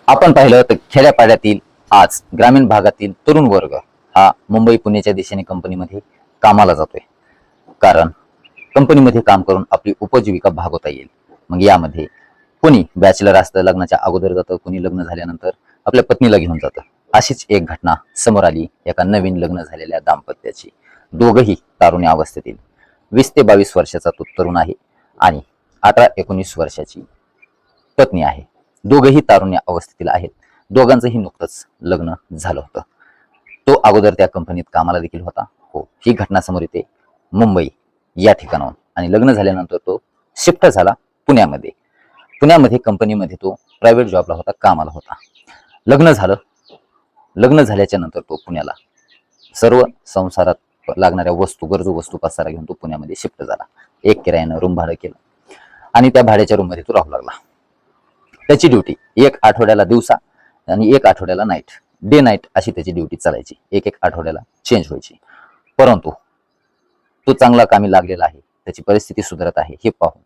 आपण पाहिलं तर खेड्यापाड्यातील आज ग्रामीण भागातील तरुण वर्ग हा मुंबई पुण्याच्या दिशेने कंपनीमध्ये कामाला जातोय. कारण कंपनीमध्ये काम करून आपली उपजीविका भागवता येईल. मग यामध्ये कोणी बॅचलर असतं, लग्नाच्या अगोदर जातं, कोणी लग्न झाल्यानंतर आपल्या पत्नीला घेऊन जातं. अशीच एक घटना समोर आली एका नवीन लग्न झालेल्या दाम्पत्याची. दोघही तारुण्य अवस्थेतील. 20 ते 22 वर्षाचा तो तरुण आहे आणि 18-19 वर्षाची पत्नी आहे. दोघही तारुण्य अवस्थेतील आहेत. दोघांचंही नुकतंच लग्न झालं होतं. तो अगोदर त्या कंपनीत कामाला देखील होता. हो, ही घटना समोर येते मुंबई या ठिकाणाहून. आणि लग्न झाल्यानंतर तो शिफ्ट झाला पुण्यामध्ये. पुण्यामध्ये कंपनीमध्ये तो प्रायव्हेट जॉबला होता, कामाला होता. लग्न झालं. लग्न झाल्याच्या नंतर तो पुण्याला सर्व संसारात लागणाऱ्या वस्तू, गरजू वस्तू पसारा घेऊन तो पुण्यामध्ये शिफ्ट झाला. एक किरायानं रूम भाडं केलं आणि त्या भाड्याच्या रूममध्ये तो राहू लागला. त्याची ड्युटी एक आठवड्याला दिवसा आणि एक आठवड्याला नाईट, डे नाईट अशी त्याची ड्युटी चालायची. एक आठवड्याला चेंज व्हायची. परंतु तो चांगला कामी लागलेला आहे, त्याची परिस्थिती सुधारत आहे हे पाहून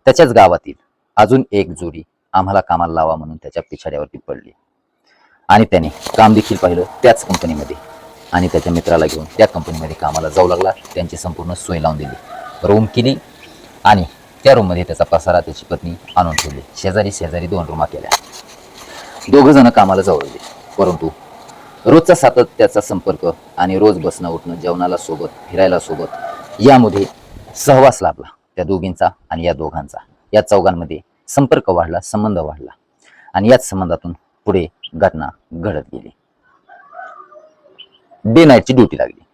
त्याच्याच गावातील अजून एक जोडी आम्हाला कामाला लावा म्हणून त्याच्या पिछाड्यावरती पडली. आणि त्याने काम देखील पाहिलं त्याच कंपनीमध्ये आणि त्याच्या मित्राला घेऊन त्या कंपनीमध्ये कामाला जाऊ लागला. त्यांची संपूर्ण सोय लावून दिली, रूम केली आणि त्या रूममध्ये त्याचा पसारा त्याची पत्नी आणून ठेवली. शेजारी 2 रूमा केल्या. दोघं जण कामाला जाऊ लागले. परंतु रोजचा सातत्याचा संपर्क आणि रोज बसणं उठणं, जेवणाला सोबत, फिरायला सोबत, यामध्ये सहवास लाभला त्या दोघींचा आणि या दोघांचा. या चौघांमध्ये संपर्क वाढला, संबंध वाढला आणि याच संबंधातून पुढे घटना घडत गेली. डे नाईटची ड्युटी लागली.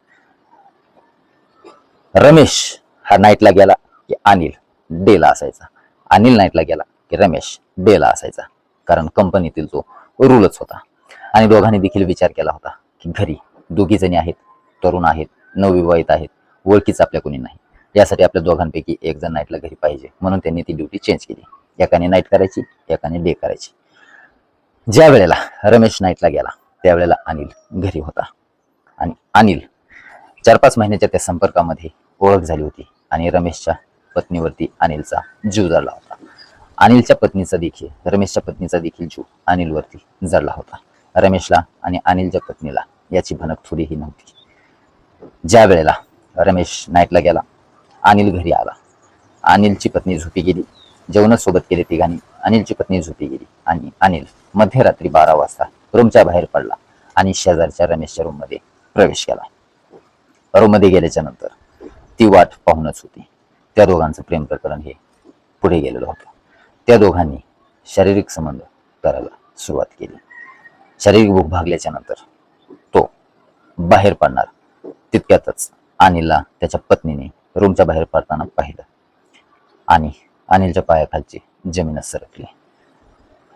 रमेश हा नाईटला गेला की अनिल डेला असायचा. अनिल नाईटला गेला की रमेश डेला असायचा. कारण कंपनीतील तो रूलच होता. आणि दोघांनी देखील विचार केला होता की घरी दोघी जणी आहेत, तरुण आहेत, नवविवाहित आहेत, ओळखीच आपल्या कोणी नाही. यासाठी आपल्या दोघांपैकी एक जण नाईटला घरी पाहिजे. म्हणून त्यांनी ती ड्युटी चेंज केली. एकाने नाईट करायची, एकाने डे करायची. ज्या वेळेला रमेश नाईटला गेला त्यावेळेला अनिल घरी होता. आणि अनिल 4-5 महिन्याच्या त्या संपर्कामध्ये ओळख झाली होती आणि रमेशच्या पत्नीवरती अनिलचा जीव जडला होता. अनिलच्या पत्नीचा देखील, रमेशच्या पत्नीचा देखील जीव अनिलवरती जडला होता. रमेशला आणि अनिलच्या पत्नीला याची भनक थोडीही नव्हती. ज्या वेळेला रमेश नाईटला गेला, अनिल घरी आला. अनिलची पत्नी झोपी गेली. जेवण सोबत केले तिघांनी. अनिलची पत्नी झोपी गेली आणि अनिल मध्यरात्री 12 वाजता रूमच्या बाहेर पडला आणि शेजारच्या रमेशच्या रूममध्ये प्रवेश केला. रूममध्ये गेल्याच्या नंतर ती वाट पाहूनच होती. त्या दोघांचं प्रेम प्रकरण हे पुढे गेलेलं होतं. त्या दोघांनी शारीरिक संबंध करायला सुरुवात केली. शारीरिक भूक भागल्याच्या नंतर तो बाहेर पडणार तितक्यातच अनिलला त्याच्या पत्नीने रूमच्या बाहेर पडताना पाहिलं आणि अनिलच्या पायाखालची जमीनच सरकली.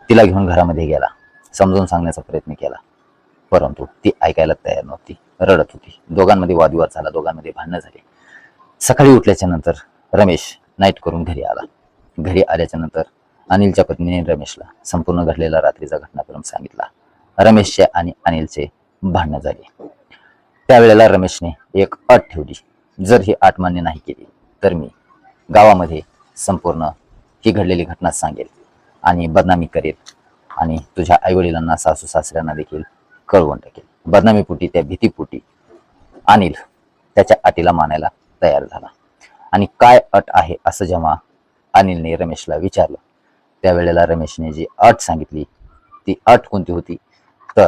तिला घेऊन घरामध्ये गेला. समजून सांगण्याचा प्रयत्न केला, परंतु ती ऐकायला तयार नव्हती, रडत होती. दोघांमध्ये वादविवाद झाला, दोघांमध्ये भांडणं झाली. सकाळी उठल्याच्या नंतर रमेश नाईट करून घरी आला. घरी आल्याच्या नंतर अनिलच्या पत्नीने रमेशला संपूर्ण घडलेला रात्रीचा घटनाक्रम सांगितला. रमेशचे आणि अनिलचे भांडणं झाले. त्यावेळेला रमेशने एक अट ठेवली, जर ही अट मान्य नाही केली तर मी गावामध्ये संपूर्ण ही घडलेली घटना सांगेल आणि बदनामी करेल आणि तुझ्या आईवडिलांना, सासू सासऱ्यांना देखील कळवून टाकेल. बदनामीपोटी, त्या भीतीपोटी अनिल त्याच्या अटीला मानायला तयार झाला. आणि काय अट आहे असं जेव्हा अनिलने रमेशला विचारलं त्यावेळेला रमेशने जी अट सांगितली ती अट कोणती होती तर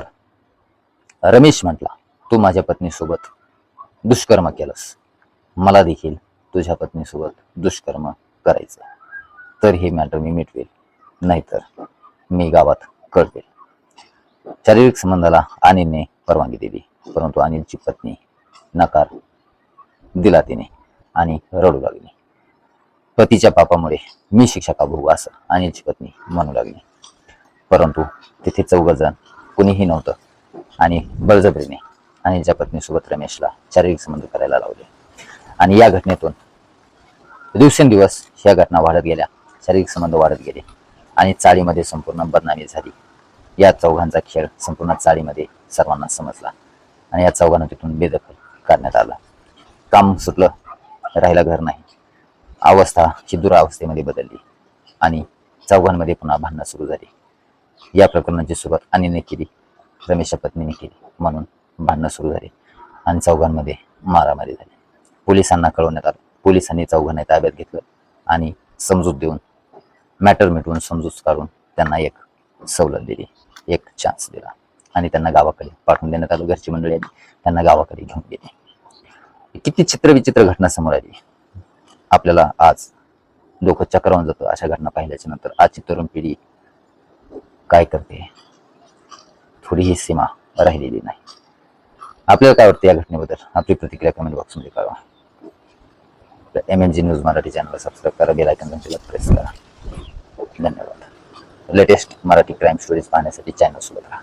रमेश म्हटला, तू माझ्या पत्नीसोबत दुष्कर्म केलंस, मला देखील तुझ्या पत्नीसोबत दुष्कर्म करायचं, तर हे मॅटर मी मिटवेल, नाहीतर मी गावात कळवेल. शारीरिक संबंधाला अनिलने परवानगी दिली, परंतु अनिलची पत्नी नकार दिला तिने आणि रडू लागली. पतीच्या पापामुळे मी शिक्षा का भोगू असं अनिलची पत्नी म्हणू लागली. परंतु तिथे 4 जण कुणीही नव्हतं आणि बळजबरीने अनिलच्या पत्नीसोबत रमेशला शारीरिक संबंध करायला लावले. आणि या घटनेतून दिवसेंदिवस ह्या घटना वाढत गेल्या, शारीरिक संबंध वाढत गेले आणि चाळीमध्ये संपूर्ण बदनामी झाली. या चौघांचा खेळ संपूर्ण चाळीमध्ये सर्वांना समजला आणि या चौघांना तिथून बेदखल करण्यात आला. काम सुटलं, राहायला घर नाही. अवस्था ही दुरावस्थेमध्ये बदलली आणि चौघांमध्ये पुन्हा भांडणं सुरू झाली. या प्रकरणाची सुरुवात अनिलने केली, रमेशच्या पत्नीने केली, म्हणून भांडणं सुरू झाली आणि चौघांमध्ये मारामारी झाली. पोलिसांना कळवण्यात आलं. पोलिसांनी चौघांना ताब्यात घेतलं आणि समजूत देऊन, मॅटर मिटवून, समजूत काढून त्यांना एक सवलत दिली, एक चान्स दिला आणि त्यांना गावाकडे पाठवून देण्यात आलं. घरची मंडळी आली, त्यांना गावाकडे घेऊन गेली. किती चित्रविचित्र घटना समोर आली. आपल्याला आज डोकं चक्रावून जातं अशा घटना पाहिल्याच्या नंतर. आजची तरुण पिढी काय करते, थोडीही सीमा राहिलेली नाही. आपल्याला काय वाटतं या घटनेबद्दल? आपली प्रतिक्रिया कमेंट बॉक्समध्ये कळवा. MNG न्यूज मराठी चॅनलला सबस्क्राईब करा, बेल आयकॉन प्रेस करा. धन्यवाद. लेटेस्ट मराठी क्राईम स्टोरीज पाहण्यासाठी चॅनल सोबत राहा.